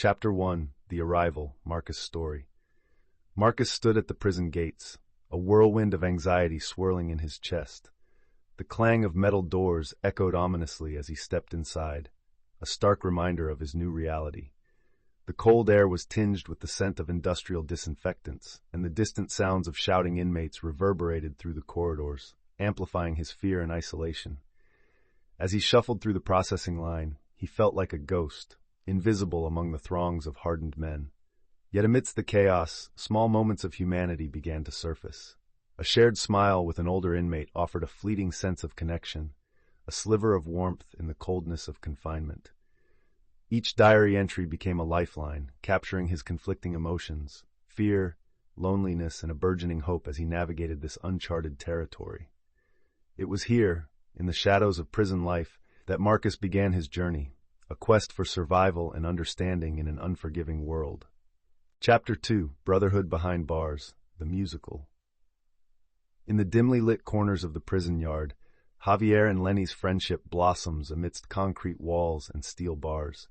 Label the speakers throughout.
Speaker 1: Chapter 1: The Arrival, Marcus' Story. Marcus stood at the prison gates, a whirlwind of anxiety swirling in his chest. The clang of metal doors echoed ominously as he stepped inside, a stark reminder of his new reality. The cold air was tinged with the scent of industrial disinfectants, and the distant sounds of shouting inmates reverberated through the corridors, amplifying his fear and isolation. As he shuffled through the processing line, he felt like a ghost, invisible among the throngs of hardened men. Yet amidst the chaos, small moments of humanity began to surface. A shared smile with an older inmate offered a fleeting sense of connection, a sliver of warmth in the coldness of confinement. Each diary entry became a lifeline, capturing his conflicting emotions, fear, loneliness, and a burgeoning hope as he navigated this uncharted territory. It was here, in the shadows of prison life, that Marcus began his journey, a quest for survival and understanding in an unforgiving world. Chapter 2: Brotherhood Behind Bars, the Musical. In the dimly lit corners of the prison yard, Javier and Lenny's friendship blossoms amidst concrete walls and steel bars.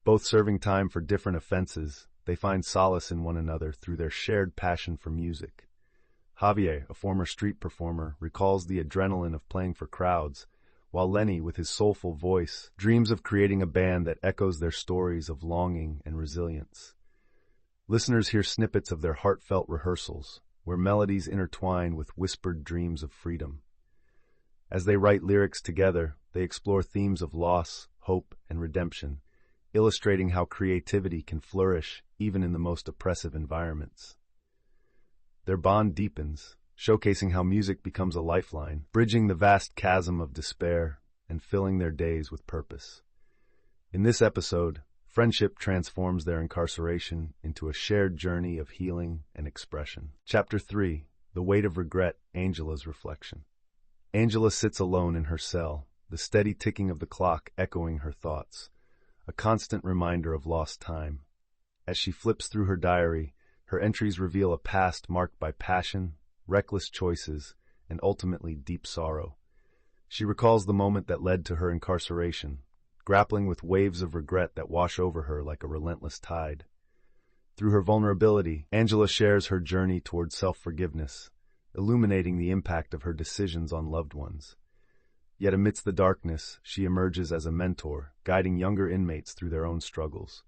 Speaker 1: Both serving time for different offenses, they find solace in one another through their shared passion for music. Javier, a former street performer, recalls the adrenaline of playing for crowds, while Lenny, with his soulful voice, dreams of creating a band that echoes their stories of longing and resilience. Listeners hear snippets of their heartfelt rehearsals, where melodies intertwine with whispered dreams of freedom. As they write lyrics together, they explore themes of loss, hope, and redemption, illustrating how creativity can flourish even in the most oppressive environments. Their bond deepens, showcasing how music becomes a lifeline, bridging the vast chasm of despair and filling their days with purpose. In this episode, friendship transforms their incarceration into a shared journey of healing and expression. Chapter 3: The Weight of Regret, Angela's Reflection. Angela sits alone in her cell, the steady ticking of the clock echoing her thoughts, a constant reminder of lost time. As she flips through her diary, her entries reveal a past marked by passion, reckless choices, and ultimately deep sorrow. She recalls the moment that led to her incarceration, grappling with waves of regret that wash over her like a relentless tide. Through her vulnerability, Angela shares her journey toward self-forgiveness, illuminating the impact of her decisions on loved ones. Yet amidst the darkness, she emerges as a mentor, guiding younger inmates through their own struggles.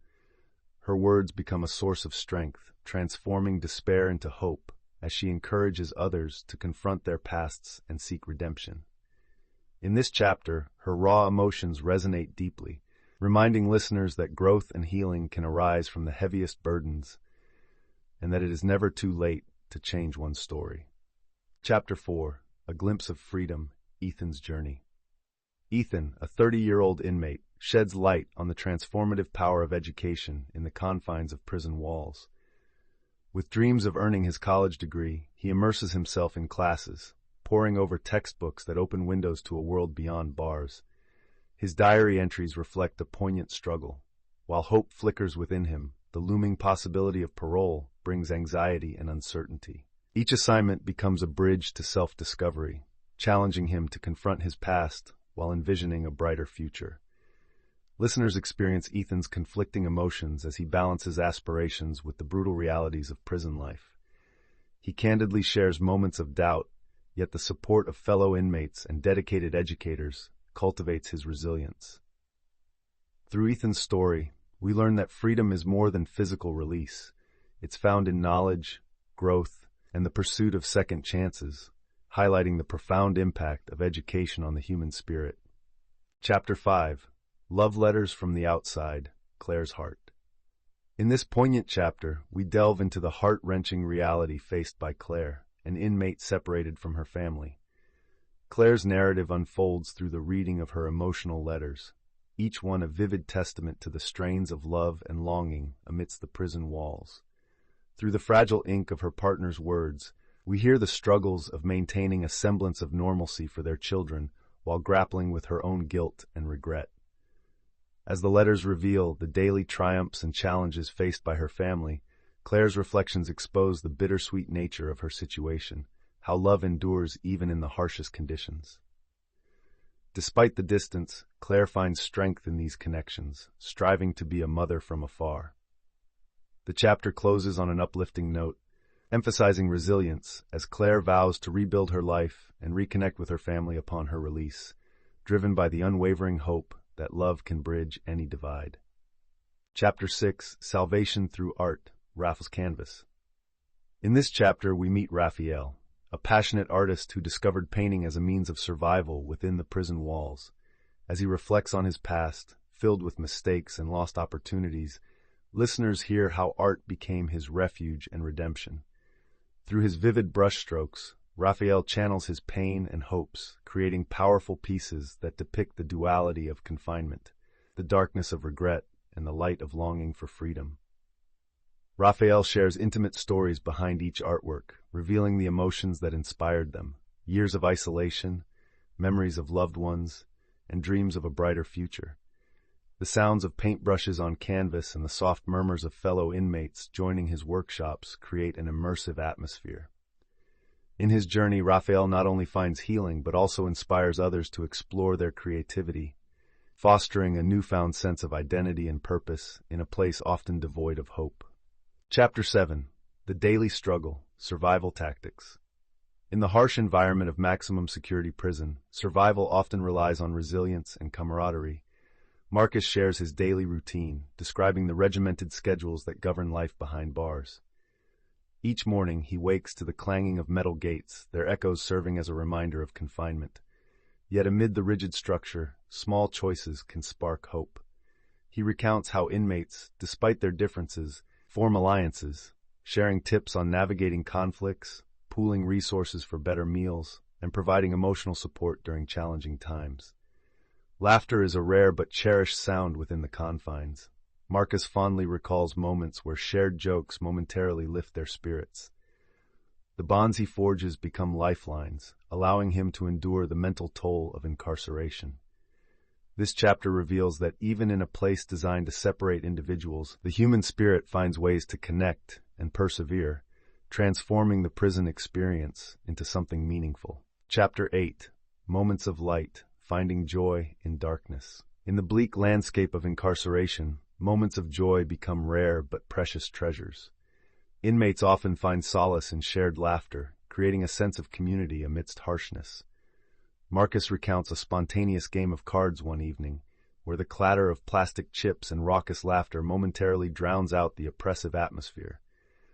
Speaker 1: Her words become a source of strength, transforming despair into hope as she encourages others to confront their pasts and seek redemption. In this chapter, her raw emotions resonate deeply, reminding listeners that growth and healing can arise from the heaviest burdens, and that it is never too late to change one's story. Chapter 4: A Glimpse of Freedom, Ethan's Journey. Ethan, a 30-year-old inmate, sheds light on the transformative power of education in the confines of prison walls. With dreams of earning his college degree, he immerses himself in classes, poring over textbooks that open windows to a world beyond bars. His diary entries reflect a poignant struggle. While hope flickers within him, the looming possibility of parole brings anxiety and uncertainty. Each assignment becomes a bridge to self-discovery, challenging him to confront his past while envisioning a brighter future. Listeners experience Ethan's conflicting emotions as he balances aspirations with the brutal realities of prison life. He candidly shares moments of doubt, yet the support of fellow inmates and dedicated educators cultivates his resilience. Through Ethan's story, we learn that freedom is more than physical release. It's found in knowledge, growth, and the pursuit of second chances, highlighting the profound impact of education on the human spirit. Chapter 5: Love Letters from the Outside, Claire's Heart. In this poignant chapter, we delve into the heart-wrenching reality faced by Claire, an inmate separated from her family. Claire's narrative unfolds through the reading of her emotional letters, each one a vivid testament to the strains of love and longing amidst the prison walls. Through the fragile ink of her partner's words, we hear the struggles of maintaining a semblance of normalcy for their children while grappling with her own guilt and regret. As the letters reveal the daily triumphs and challenges faced by her family, Claire's reflections expose the bittersweet nature of her situation, how love endures even in the harshest conditions. Despite the distance, Claire finds strength in these connections, striving to be a mother from afar. The chapter closes on an uplifting note, emphasizing resilience as Claire vows to rebuild her life and reconnect with her family upon her release, driven by the unwavering hope that love can bridge any divide. Chapter 6, Salvation Through Art, Raphael's Canvas. In this chapter, we meet Raphael, a passionate artist who discovered painting as a means of survival within the prison walls. As he reflects on his past, filled with mistakes and lost opportunities, listeners hear how art became his refuge and redemption. Through his vivid brushstrokes, Raphael channels his pain and hopes, creating powerful pieces that depict the duality of confinement, the darkness of regret, and the light of longing for freedom. Raphael shares intimate stories behind each artwork, revealing the emotions that inspired them, years of isolation, memories of loved ones, and dreams of a brighter future. The sounds of paintbrushes on canvas and the soft murmurs of fellow inmates joining his workshops create an immersive atmosphere. In his journey, Raphael not only finds healing but also inspires others to explore their creativity, fostering a newfound sense of identity and purpose in a place often devoid of hope. Chapter 7, The Daily Struggle, Survival Tactics. In the harsh environment of maximum security prison, survival often relies on resilience and camaraderie. Marcus shares his daily routine, describing the regimented schedules that govern life behind bars. Each morning, he wakes to the clanging of metal gates, their echoes serving as a reminder of confinement. Yet amid the rigid structure, small choices can spark hope. He recounts how inmates, despite their differences, form alliances, sharing tips on navigating conflicts, pooling resources for better meals, and providing emotional support during challenging times. Laughter is a rare but cherished sound within the confines. Marcus fondly recalls moments where shared jokes momentarily lift their spirits. The bonds he forges become lifelines, allowing him to endure the mental toll of incarceration. This chapter reveals that even in a place designed to separate individuals, the human spirit finds ways to connect and persevere, transforming the prison experience into something meaningful. Chapter 8, Moments of Light, Finding Joy in Darkness. In the bleak landscape of incarceration, moments of joy become rare but precious treasures. Inmates often find solace in shared laughter, creating a sense of community amidst harshness. Marcus recounts a spontaneous game of cards one evening, where the clatter of plastic chips and raucous laughter momentarily drowns out the oppressive atmosphere.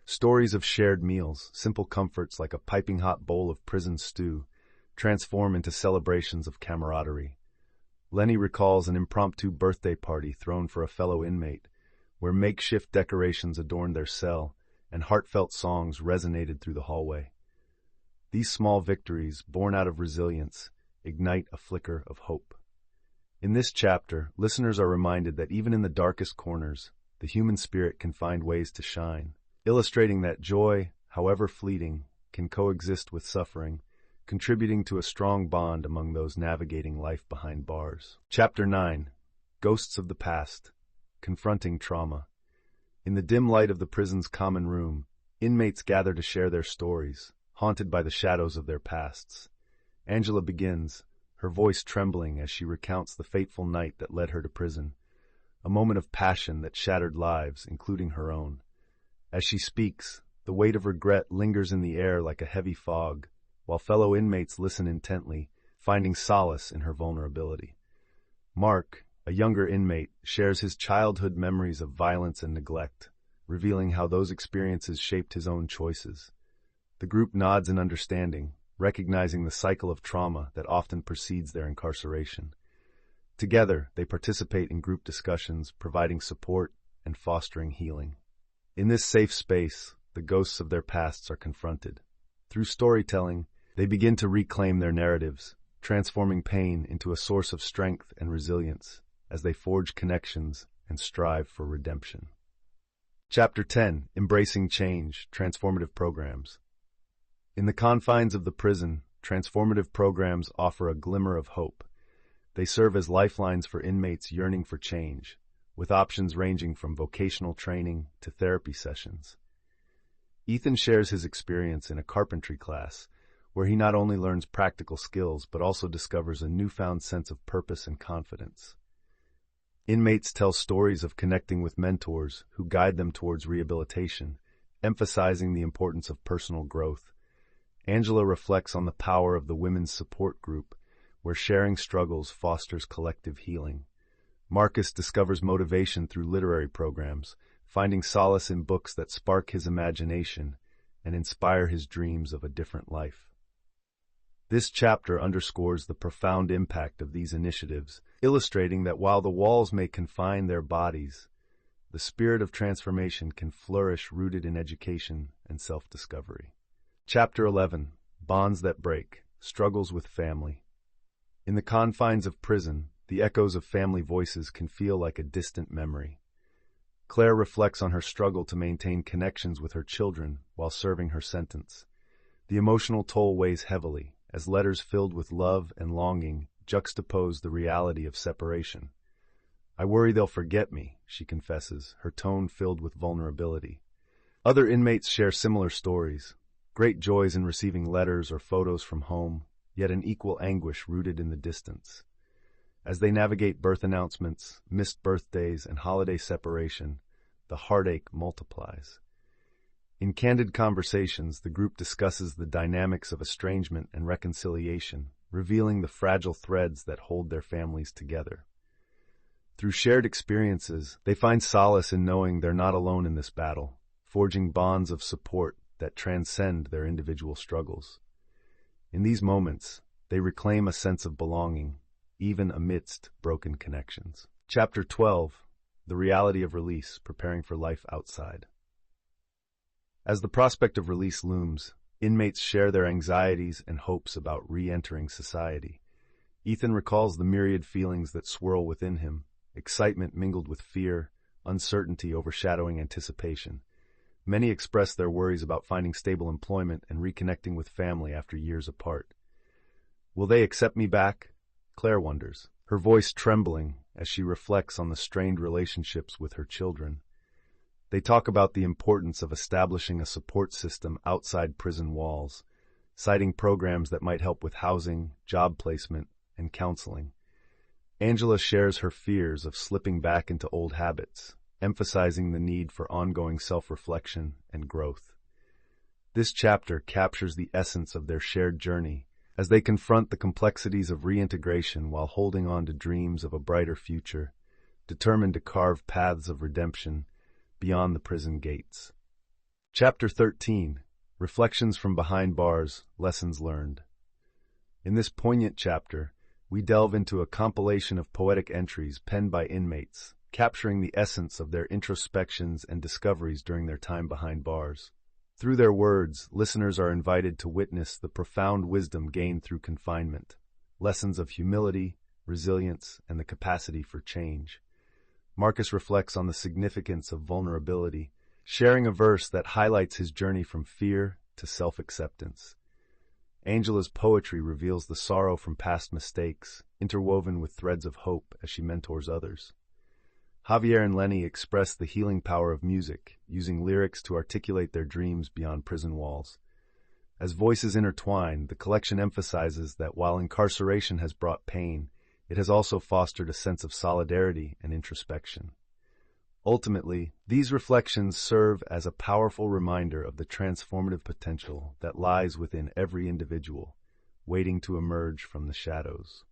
Speaker 1: Stories of shared meals, simple comforts like a piping hot bowl of prison stew, transform into celebrations of camaraderie. Lenny recalls an impromptu birthday party thrown for a fellow inmate, where makeshift decorations adorned their cell and heartfelt songs resonated through the hallway. These small victories, born out of resilience, ignite a flicker of hope. In this chapter, listeners are reminded that even in the darkest corners, the human spirit can find ways to shine, illustrating that joy, however fleeting, can coexist with suffering, contributing to a strong bond among those navigating life behind bars. Chapter 9, Ghosts of the Past, Confronting Trauma. In the dim light of the prison's common room, inmates gather to share their stories, haunted by the shadows of their pasts. Angela begins, her voice trembling as she recounts the fateful night that led her to prison, a moment of passion that shattered lives, including her own. As she speaks, the weight of regret lingers in the air like a heavy fog, while fellow inmates listen intently, finding solace in her vulnerability. Mark, a younger inmate, shares his childhood memories of violence and neglect, revealing how those experiences shaped his own choices. The group nods in understanding, recognizing the cycle of trauma that often precedes their incarceration. Together, they participate in group discussions, providing support and fostering healing. In this safe space, the ghosts of their pasts are confronted. Through storytelling, they begin to reclaim their narratives, transforming pain into a source of strength and resilience as they forge connections and strive for redemption. Chapter 10, Embracing Change, Transformative Programs. In the confines of the prison, transformative programs offer a glimmer of hope. They serve as lifelines for inmates yearning for change, with options ranging from vocational training to therapy sessions. Ethan shares his experience in a carpentry class, where he not only learns practical skills but also discovers a newfound sense of purpose and confidence. Inmates tell stories of connecting with mentors who guide them towards rehabilitation, emphasizing the importance of personal growth. Angela reflects on the power of the women's support group, where sharing struggles fosters collective healing. Marcus discovers motivation through literary programs, finding solace in books that spark his imagination and inspire his dreams of a different life. This chapter underscores the profound impact of these initiatives, illustrating that while the walls may confine their bodies, the spirit of transformation can flourish rooted in education and self-discovery. Chapter 11. Bonds That Break. Struggles with Family. In the confines of prison, the echoes of family voices can feel like a distant memory. Claire reflects on her struggle to maintain connections with her children while serving her sentence. The emotional toll weighs heavily, as letters filled with love and longing juxtapose the reality of separation. "I worry they'll forget me," she confesses, her tone filled with vulnerability. Other inmates share similar stories, great joys in receiving letters or photos from home, yet an equal anguish rooted in the distance. As they navigate birth announcements, missed birthdays, and holiday separation, the heartache multiplies. In candid conversations, the group discusses the dynamics of estrangement and reconciliation, revealing the fragile threads that hold their families together. Through shared experiences, they find solace in knowing they're not alone in this battle, forging bonds of support that transcend their individual struggles. In these moments, they reclaim a sense of belonging, even amidst broken connections. Chapter 12. The Reality of Release, Preparing for Life Outside. As the prospect of release looms, inmates share their anxieties and hopes about re-entering society. Ethan recalls the myriad feelings that swirl within him, excitement mingled with fear, uncertainty overshadowing anticipation. Many express their worries about finding stable employment and reconnecting with family after years apart. Will they accept me back? Claire wonders, her voice trembling as she reflects on the strained relationships with her children. They talk about the importance of establishing a support system outside prison walls, citing programs that might help with housing, job placement, and counseling. Angela shares her fears of slipping back into old habits, emphasizing the need for ongoing self-reflection and growth. This chapter captures the essence of their shared journey as they confront the complexities of reintegration while holding on to dreams of a brighter future, determined to carve paths of redemption beyond the prison gates. Chapter 13. Reflections from Behind Bars, Lessons Learned. In this poignant chapter, we delve into a compilation of poetic entries penned by inmates, capturing the essence of their introspections and discoveries during their time behind bars. Through their words, listeners are invited to witness the profound wisdom gained through confinement, lessons of humility, resilience, and the capacity for change. Marcus reflects on the significance of vulnerability, sharing a verse that highlights his journey from fear to self-acceptance. Angela's poetry reveals the sorrow from past mistakes, interwoven with threads of hope as she mentors others. Javier and Lenny express the healing power of music, using lyrics to articulate their dreams beyond prison walls. As voices intertwine, the collection emphasizes that while incarceration has brought pain, it has also fostered a sense of solidarity and introspection. Ultimately, these reflections serve as a powerful reminder of the transformative potential that lies within every individual, waiting to emerge from the shadows.